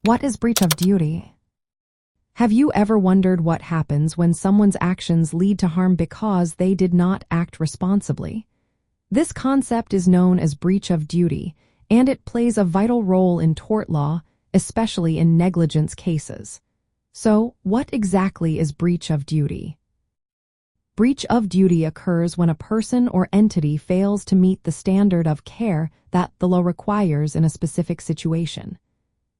What is breach of duty? Have you ever wondered what happens when someone's actions lead to harm because they did not act responsibly? This concept is known as breach of duty, and it plays a vital role in tort law, especially in negligence cases. So, what exactly is breach of duty? Breach of duty occurs when a person or entity fails to meet the standard of care that the law requires in a specific situation.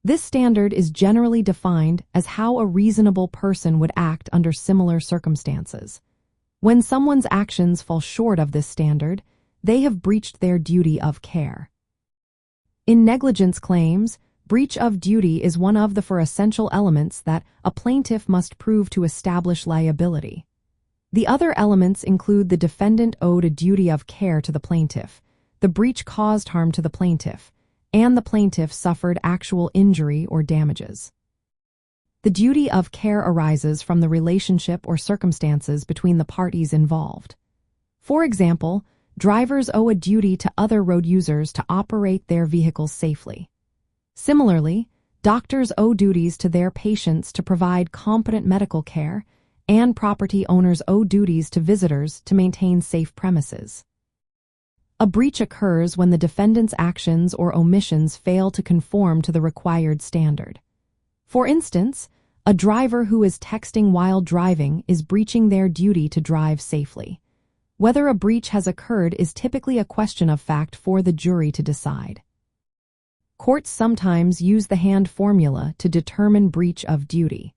This standard is generally defined as how a reasonable person would act under similar circumstances. When someone's actions fall short of this standard, they have breached their duty of care. In negligence claims, breach of duty is one of the four essential elements that a plaintiff must prove to establish liability. The other elements include the defendant owed a duty of care to the plaintiff, the breach caused harm to the plaintiff, and the plaintiff suffered actual injury or damages. The duty of care arises from the relationship or circumstances between the parties involved. For example, drivers owe a duty to other road users to operate their vehicles safely. Similarly, doctors owe duties to their patients to provide competent medical care, and property owners owe duties to visitors to maintain safe premises. A breach occurs when the defendant's actions or omissions fail to conform to the required standard. For instance, a driver who is texting while driving is breaching their duty to drive safely. Whether a breach has occurred is typically a question of fact for the jury to decide. Courts sometimes use the hand formula to determine breach of duty.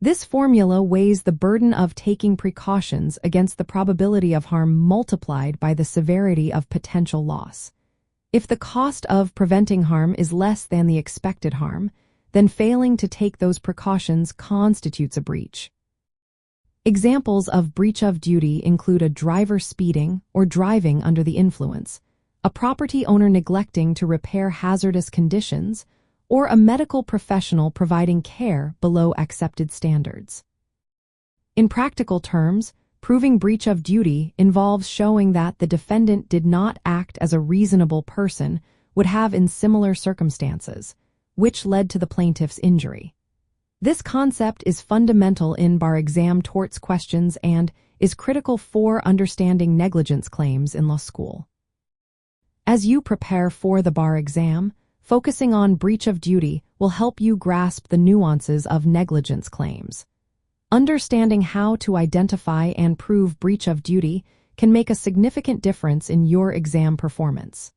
This formula weighs the burden of taking precautions against the probability of harm multiplied by the severity of potential loss. If the cost of preventing harm is less than the expected harm, then failing to take those precautions constitutes a breach. Examples of breach of duty include a driver speeding or driving under the influence, a property owner neglecting to repair hazardous conditions, or a medical professional providing care below accepted standards. In practical terms, proving breach of duty involves showing that the defendant did not act as a reasonable person would have in similar circumstances, which led to the plaintiff's injury. This concept is fundamental in bar exam torts questions and is critical for understanding negligence claims in law school. As you prepare for the bar exam, focusing on breach of duty will help you grasp the nuances of negligence claims. Understanding how to identify and prove breach of duty can make a significant difference in your exam performance.